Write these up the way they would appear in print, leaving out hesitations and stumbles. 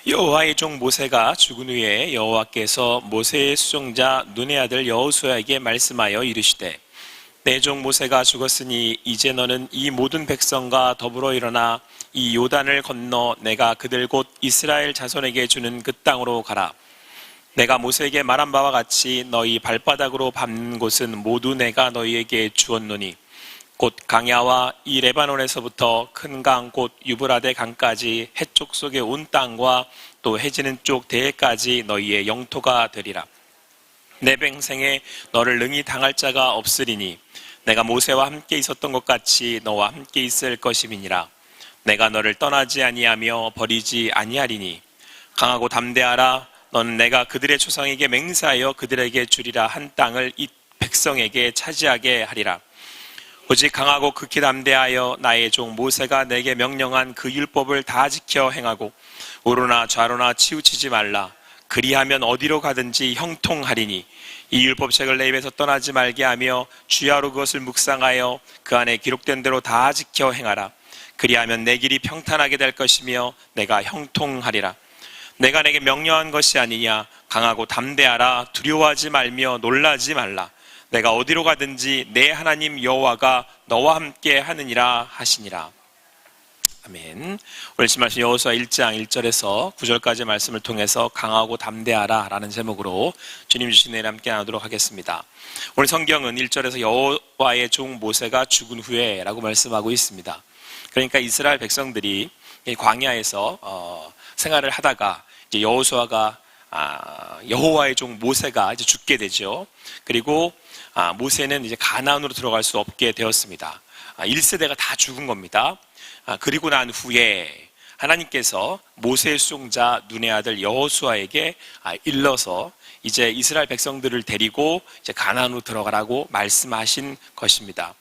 여호와의 종 모세가 죽은 후에 여호와께서 모세의 수종자 눈의 아들 여호수아에게 말씀하여 이르시되 내 종 모세가 죽었으니 이제 너는 이 모든 백성과 더불어 일어나 이 요단을 건너 내가 그들 곧 이스라엘 자손에게 주는 그 땅으로 가라. 내가 모세에게 말한 바와 같이 너희 발바닥으로 밟는 곳은 모두 내가 너희에게 주었노니 곧 강야와 이 레바논에서부터 큰 강 곧 유브라데 강까지 해쪽 속의 온 땅과 또 해지는 쪽 대해까지 너희의 영토가 되리라. 내 평생에 너를 능히 당할 자가 없으리니 내가 모세와 함께 있었던 것 같이 너와 함께 있을 것임이니라. 내가 너를 떠나지 아니하며 버리지 아니하리니 강하고 담대하라. 너는 내가 그들의 조상에게 맹세하여 그들에게 주리라 한 땅을 이 백성에게 차지하게 하리라. 오직 강하고 극히 담대하여 나의 종 모세가 내게 명령한 그 율법을 다 지켜 행하고 우로나 좌로나 치우치지 말라. 그리하면 어디로 가든지 형통하리니 이 율법책을 내 입에서 떠나지 말게 하며 주야로 그것을 묵상하여 그 안에 기록된 대로 다 지켜 행하라. 그리하면 내 길이 평탄하게 될 것이며 내가 형통하리라. 내가 내게 명령한 것이 아니냐. 강하고 담대하라. 두려워하지 말며 놀라지 말라. 내가 어디로 가든지 내 하나님 여호와가 너와 함께 하느니라 하시니라. 아멘. 오늘 말씀 여호수아 1장 1절에서 9절까지 말씀을 통해서 강하고 담대하라 라는 제목으로 주님 주신 은혜를 함께 나누도록 하겠습니다. 오늘 성경은 1절에서 여호와의 종 모세가 죽은 후에 라고 말씀하고 있습니다. 그러니까 이스라엘 백성들이 광야에서 생활을 하다가 이제 여호수아가 여호와의 종 모세가 이제 죽게 되죠. 그리고 모세는 이제 가나안으로 들어갈 수 없게 되었습니다. 1세대가 다 죽은 겁니다. 그리고 난 후에 하나님께서 모세의 수종자 눈의 아들 여호수아에게 일러서 이제 이스라엘 백성들을 데리고 이제 가나안으로 들어가라고 말씀하신 것입니다.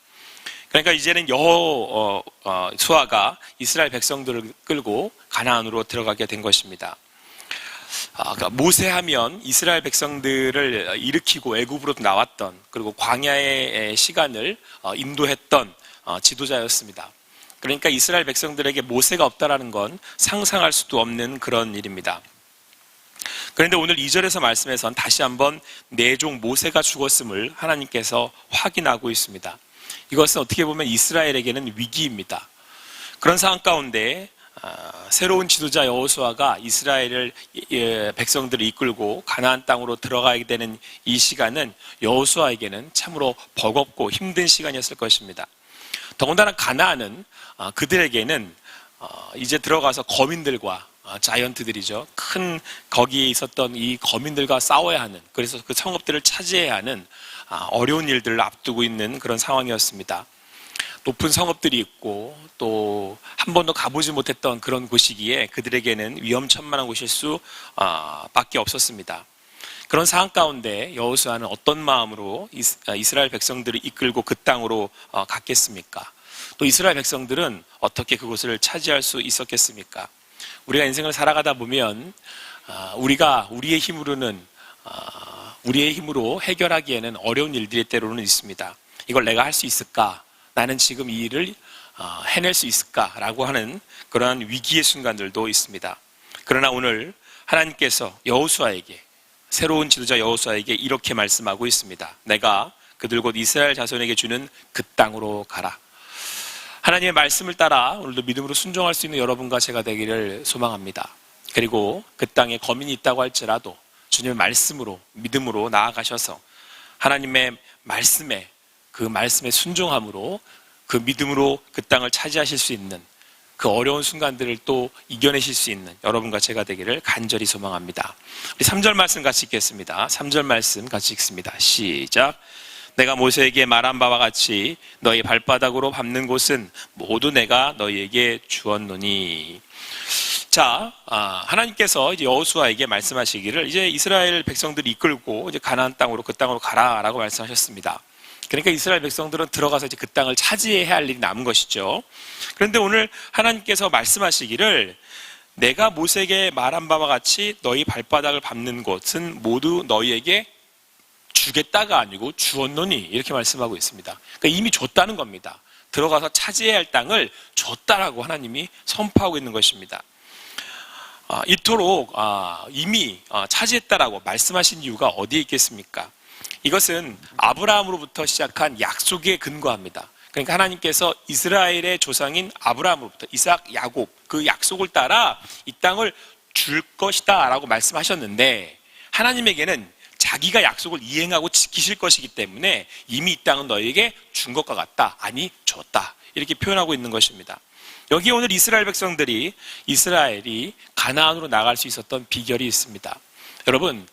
그러니까 이제는 여호수아가 이스라엘 백성들을 끌고 가나안으로 들어가게 된 것입니다. 그러니까 모세하면 이스라엘 백성들을 일으키고 애굽으로 나왔던 그리고 광야의 시간을 인도했던 지도자였습니다. 그러니까 이스라엘 백성들에게 모세가 없다라는 건 상상할 수도 없는 그런 일입니다. 그런데 오늘 2절에서 말씀에선 다시 한번 내 종 모세가 죽었음을 하나님께서 확인하고 있습니다. 이것은 어떻게 보면 이스라엘에게는 위기입니다. 그런 상황 가운데 새로운 지도자 여호수아가 이스라엘을 백성들을 이끌고 가나안 땅으로 들어가게 되는 이 시간은 여호수아에게는 참으로 버겁고 힘든 시간이었을 것입니다. 더군다나 가나안은 그들에게는 이제 들어가서 거민들과 자이언트들이죠. 큰 거기에 있었던 이 거민들과 싸워야 하는, 그래서 그 성읍들을 차지해야 하는 어려운 일들을 앞두고 있는 그런 상황이었습니다. 높은 성읍들이 있고 또 한 번도 가보지 못했던 그런 곳이기에 그들에게는 위험천만한 곳일 수 밖에 없었습니다. 그런 상황 가운데 여호수아는 어떤 마음으로 이스라엘 백성들을 이끌고 그 땅으로 갔겠습니까? 또 이스라엘 백성들은 어떻게 그곳을 차지할 수 있었겠습니까? 우리가 인생을 살아가다 보면 우리가 우리의 힘으로 해결하기에는 어려운 일들이 때로는 있습니다. 이걸 내가 할 수 있을까? 나는 지금 이 일을 해낼 수 있을까라고 하는 그러한 위기의 순간들도 있습니다. 그러나 오늘 하나님께서 여호수아에게, 새로운 지도자 여호수아에게 이렇게 말씀하고 있습니다. 내가 그들 곧 이스라엘 자손에게 주는 그 땅으로 가라. 하나님의 말씀을 따라 오늘도 믿음으로 순종할 수 있는 여러분과 제가 되기를 소망합니다. 그리고 그 땅에 거민이 있다고 할지라도 주님의 말씀으로, 믿음으로 나아가셔서 하나님의 말씀에, 그 말씀의 순종함으로, 그 믿음으로 그 땅을 차지하실 수 있는, 그 어려운 순간들을 또 이겨내실 수 있는 여러분과 제가 되기를 간절히 소망합니다. 우리 3절 말씀 같이 읽겠습니다. 3절 말씀 같이 읽습니다. 시작. 내가 모세에게 말한 바와 같이 너희 발바닥으로 밟는 곳은 모두 내가 너희에게 주었노니. 자, 하나님께서 이제 여호수아에게 말씀하시기를 이제 이스라엘 백성들을 이끌고 이제 가나안 땅으로, 그 땅으로 가라라고 말씀하셨습니다. 그러니까 이스라엘 백성들은 들어가서 이제 그 땅을 차지해야 할 일이 남은 것이죠. 그런데 오늘 하나님께서 말씀하시기를 내가 모세에게 말한 바와 같이 너희 발바닥을 밟는 곳은 모두 너희에게 주겠다가 아니고 주었노니, 이렇게 말씀하고 있습니다. 그러니까 이미 줬다는 겁니다. 들어가서 차지해야 할 땅을 줬다라고 하나님이 선포하고 있는 것입니다. 이토록 이미 차지했다라고 말씀하신 이유가 어디에 있겠습니까? 이것은 아브라함으로부터 시작한 약속에 근거합니다. 그러니까 하나님께서 이스라엘의 조상인 아브라함으로부터 이삭, 야곱 그 약속을 따라 이 땅을 줄 것이다 라고 말씀하셨는데, 하나님에게는 자기가 약속을 이행하고 지키실 것이기 때문에 이미 이 땅은 너에게 준 것과 같다, 아니 줬다, 이렇게 표현하고 있는 것입니다. 여기에 오늘 이스라엘 백성들이, 이스라엘이 가나안으로 나갈 수 있었던 비결이 있습니다. 여러분,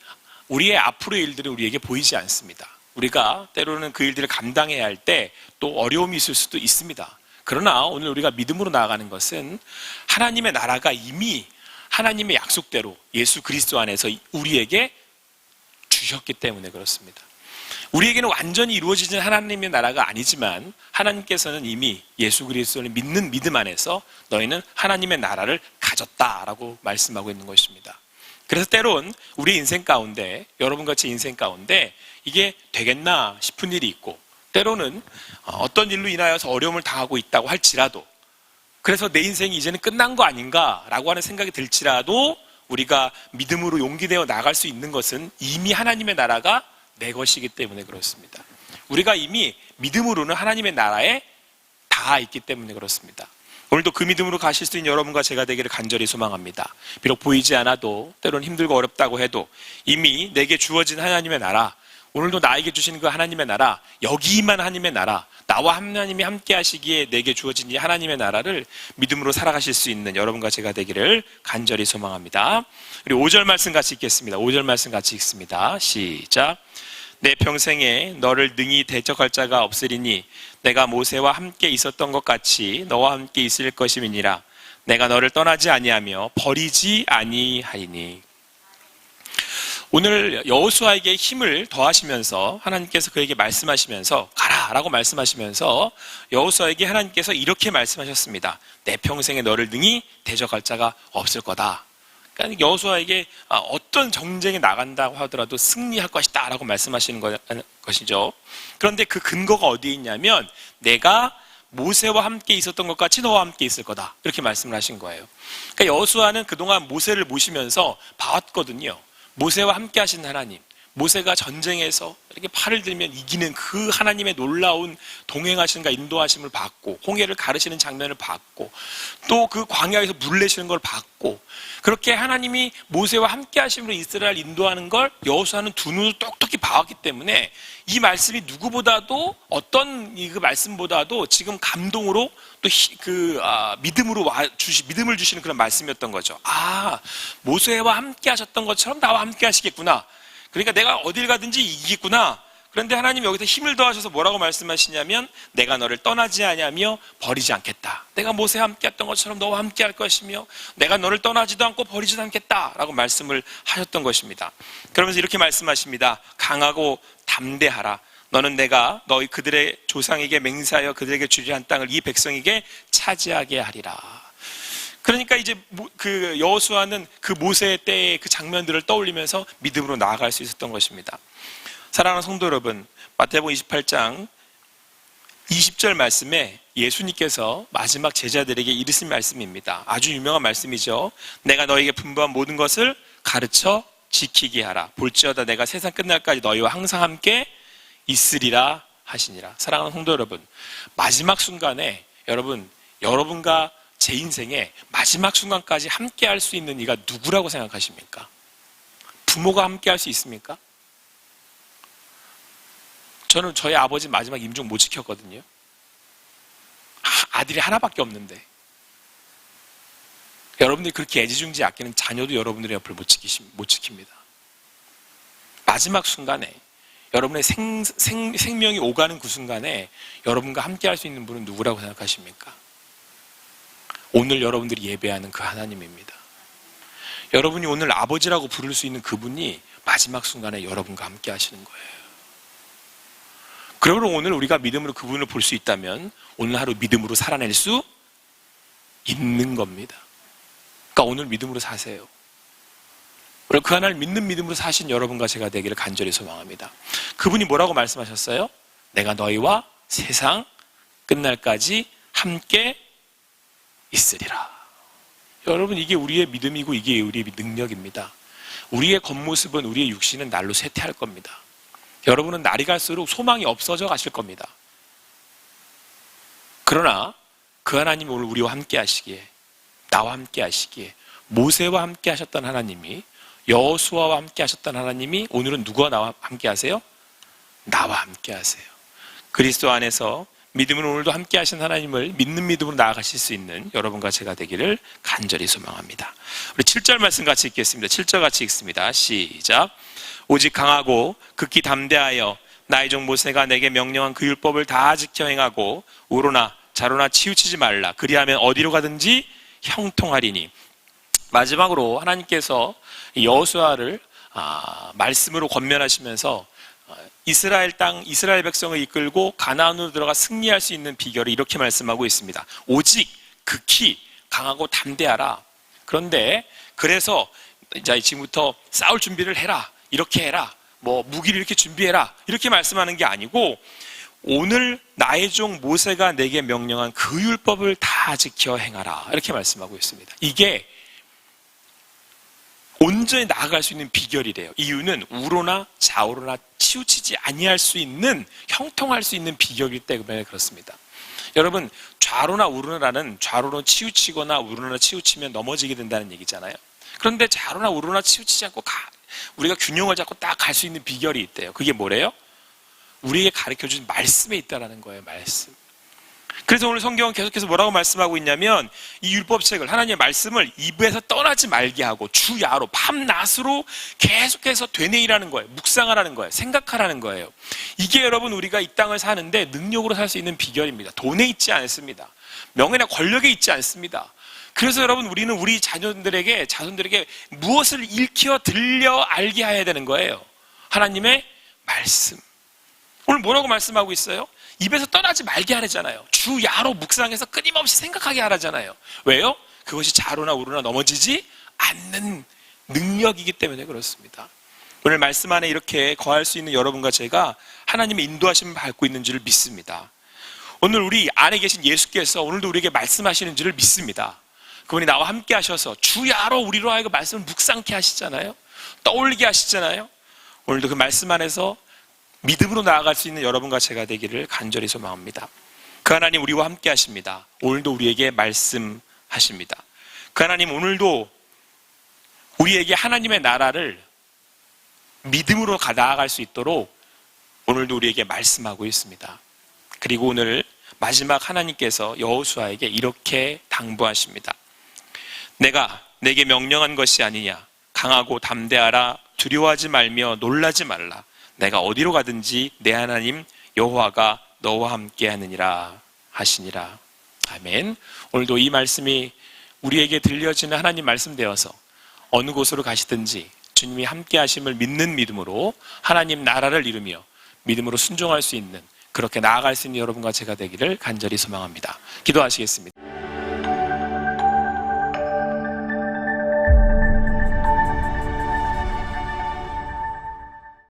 우리의 앞으로의 일들은 우리에게 보이지 않습니다. 우리가 때로는 그 일들을 감당해야 할 때 또 어려움이 있을 수도 있습니다. 그러나 오늘 우리가 믿음으로 나아가는 것은 하나님의 나라가 이미 하나님의 약속대로 예수 그리스도 안에서 우리에게 주셨기 때문에 그렇습니다. 우리에게는 완전히 이루어지진 하나님의 나라가 아니지만 하나님께서는 이미 예수 그리스도를 믿는 믿음 안에서 너희는 하나님의 나라를 가졌다라고 말씀하고 있는 것입니다. 그래서 때론 우리 인생 가운데, 여러분같이 인생 가운데 이게 되겠나 싶은 일이 있고, 때로는 어떤 일로 인하여서 어려움을 당하고 있다고 할지라도, 그래서 내 인생이 이제는 끝난 거 아닌가라고 하는 생각이 들지라도 우리가 믿음으로 용기 내어 나갈 수 있는 것은 이미 하나님의 나라가 내 것이기 때문에 그렇습니다. 우리가 이미 믿음으로는 하나님의 나라에 다 있기 때문에 그렇습니다. 오늘도 그 믿음으로 가실 수 있는 여러분과 제가 되기를 간절히 소망합니다. 비록 보이지 않아도, 때로는 힘들고 어렵다고 해도 이미 내게 주어진 하나님의 나라, 오늘도 나에게 주시는 그 하나님의 나라, 여기만 하나님의 나라, 나와 하나님이 함께 하시기에 내게 주어진 이 하나님의 나라를 믿음으로 살아가실 수 있는 여러분과 제가 되기를 간절히 소망합니다. 우리 5절 말씀 같이 읽겠습니다. 5절 말씀 같이 읽습니다. 시작. 내 평생에 너를 능히 대적할 자가 없으리니 내가 모세와 함께 있었던 것 같이 너와 함께 있을 것임이니라. 내가 너를 떠나지 아니하며 버리지 아니하리니. 오늘 여호수아에게 힘을 더하시면서 하나님께서 그에게 말씀하시면서 가라라고 말씀하시면서 여호수아에게 하나님께서 이렇게 말씀하셨습니다. 내 평생에 너를 능히 대적할 자가 없을 거다. 그러니까 여호수아에게 어떤 정쟁에 나간다고 하더라도 승리할 것이다 라고 말씀하시는 것이죠. 그런데 그 근거가 어디에 있냐면 내가 모세와 함께 있었던 것 같이 너와 함께 있을 거다, 이렇게 말씀을 하신 거예요. 그러니까 여호수아는 그동안 모세를 모시면서 봐왔거든요. 모세와 함께 하신 하나님, 모세가 전쟁에서 이렇게 팔을 들면 이기는 그 하나님의 놀라운 동행하심과 인도하심을 받고, 홍해를 가르시는 장면을 받고, 또 그 광야에서 물 내시는 걸 받고, 그렇게 하나님이 모세와 함께 하심으로 이스라엘 인도하는 걸 여호수아는 두 눈을 똑똑히 봐왔기 때문에 이 말씀이 누구보다도, 어떤 그 말씀보다도 지금 감동으로 또 믿음을 주시는 그런 말씀이었던 거죠. 모세와 함께 하셨던 것처럼 나와 함께 하시겠구나. 그러니까 내가 어딜 가든지 이기겠구나. 그런데 하나님 여기서 힘을 더하셔서 뭐라고 말씀하시냐면 내가 너를 떠나지 아니하며 버리지 않겠다. 내가 모세와 함께 했던 것처럼 너와 함께 할 것이며 내가 너를 떠나지도 않고 버리지도 않겠다라고 말씀을 하셨던 것입니다. 그러면서 이렇게 말씀하십니다. 강하고 담대하라. 너는 내가 너희 그들의 조상에게 맹세하여 그들에게 주리라 한 땅을 이 백성에게 차지하게 하리라. 그러니까 이제 그 여호수아는 그 모세 때의 그 장면들을 떠올리면서 믿음으로 나아갈 수 있었던 것입니다. 사랑하는 성도 여러분, 마태복음 28장 20절 말씀에 예수님께서 마지막 제자들에게 이르신 말씀입니다. 아주 유명한 말씀이죠. 내가 너에게 분부한 모든 것을 가르쳐 지키게 하라. 볼지어다 내가 세상 끝날까지 너희와 항상 함께 있으리라 하시니라. 사랑하는 성도 여러분, 마지막 순간에 여러분과 제 인생에 마지막 순간까지 함께 할 수 있는 이가 누구라고 생각하십니까? 부모가 함께 할 수 있습니까? 저는 저희 아버지 마지막 임종 못 지켰거든요. 아들이 하나밖에 없는데. 여러분들이 그렇게 애지중지 아끼는 자녀도 여러분들의 옆을 못 지킵니다. 마지막 순간에 여러분의 생명이 오가는 그 순간에 여러분과 함께 할 수 있는 분은 누구라고 생각하십니까? 오늘 여러분들이 예배하는 그 하나님입니다. 여러분이 오늘 아버지라고 부를 수 있는 그분이 마지막 순간에 여러분과 함께 하시는 거예요. 그러므로 오늘 우리가 믿음으로 그분을 볼 수 있다면 오늘 하루 믿음으로 살아낼 수 있는 겁니다. 그러니까 오늘 믿음으로 사세요. 그 하나를 믿는 믿음으로 사신 여러분과 제가 되기를 간절히 소망합니다. 그분이 뭐라고 말씀하셨어요? 내가 너희와 세상 끝날까지 함께 있으리라. 여러분, 이게 우리의 믿음이고 이게 우리의 능력입니다. 우리의 겉모습은, 우리의 육신은 날로 쇠퇴할 겁니다. 여러분은 날이 갈수록 소망이 없어져 가실 겁니다. 그러나 그 하나님이 오늘 우리와 함께 하시기에, 나와 함께 하시기에, 모세와 함께 하셨던 하나님이, 여호수아와 함께 하셨던 하나님이 오늘은 누구와 나와 함께 하세요? 나와 함께 하세요. 그리스도 안에서 믿음으로 오늘도 함께 하신 하나님을 믿는 믿음으로 나아가실 수 있는 여러분과 제가 되기를 간절히 소망합니다. 우리 7절 말씀 같이 읽겠습니다. 7절 같이 읽습니다. 시작. 오직 강하고 극히 담대하여 나의 종 모세가 내게 명령한 그 율법을 다 지켜 행하고 우로나 자로나 치우치지 말라. 그리하면 어디로 가든지 형통하리니. 마지막으로 하나님께서 여호수아를 말씀으로 권면하시면서 이스라엘 땅, 이스라엘 백성을 이끌고 가나안으로 들어가 승리할 수 있는 비결을 이렇게 말씀하고 있습니다. 오직 극히 강하고 담대하라. 그런데 그래서 이제 지금부터 싸울 준비를 해라, 이렇게 해라, 뭐 무기를 이렇게 준비해라, 이렇게 말씀하는 게 아니고, 오늘 나의 종 모세가 내게 명령한 그 율법을 다 지켜 행하라, 이렇게 말씀하고 있습니다. 이게 온전히 나아갈 수 있는 비결이래요. 이유는 우로나 좌우로나 치우치지 아니할 수 있는, 형통할 수 있는 비결이기 때문에 그렇습니다. 여러분, 좌로나 우로나라는 좌로로 치우치거나 우로나 치우치면 넘어지게 된다는 얘기잖아요. 그런데 좌로나 우로나 치우치지 않고 우리가 균형을 잡고 딱 갈 수 있는 비결이 있대요. 그게 뭐래요? 우리에게 가르쳐준 말씀에 있다는 거예요. 말씀. 그래서 오늘 성경은 계속해서 뭐라고 말씀하고 있냐면, 이 율법책을, 하나님의 말씀을 입에서 떠나지 말게 하고 주야로 밤낮으로 계속해서 되뇌이라는 거예요. 묵상하라는 거예요. 생각하라는 거예요. 이게 여러분, 우리가 이 땅을 사는데 능력으로 살 수 있는 비결입니다. 돈에 있지 않습니다. 명예나 권력에 있지 않습니다. 그래서 여러분, 우리는 우리 자손들에게 무엇을 일깨워 들려 알게 해야 되는 거예요. 하나님의 말씀. 오늘 뭐라고 말씀하고 있어요? 입에서 떠나지 말게 하라잖아요. 주야로 묵상해서 끊임없이 생각하게 하라잖아요. 왜요? 그것이 좌로나 우로나 넘어지지 않는 능력이기 때문에 그렇습니다. 오늘 말씀 안에 이렇게 거할 수 있는 여러분과 제가 하나님의 인도하심을 받고 있는 줄을 믿습니다. 오늘 우리 안에 계신 예수께서 오늘도 우리에게 말씀하시는 줄을 믿습니다. 그분이 나와 함께 하셔서 주야로 우리로 하여금 말씀을 묵상케 하시잖아요. 떠올리게 하시잖아요. 오늘도 그 말씀 안에서 믿음으로 나아갈 수 있는 여러분과 제가 되기를 간절히 소망합니다. 그 하나님 우리와 함께 하십니다. 오늘도 우리에게 말씀하십니다. 그 하나님 오늘도 우리에게 하나님의 나라를 믿음으로 나아갈 수 있도록 오늘도 우리에게 말씀하고 있습니다. 그리고 오늘 마지막 하나님께서 여호수아에게 이렇게 당부하십니다. 내가 내게 명령한 것이 아니냐. 강하고 담대하라. 두려워하지 말며 놀라지 말라. 내가 어디로 가든지 내 하나님 여호와가 너와 함께 하느니라 하시니라. 아멘. 오늘도 이 말씀이 우리에게 들려지는 하나님 말씀 되어서 어느 곳으로 가시든지 주님이 함께 하심을 믿는 믿음으로 하나님 나라를 이루며 믿음으로 순종할 수 있는, 그렇게 나아갈 수 있는 여러분과 제가 되기를 간절히 소망합니다. 기도하시겠습니다.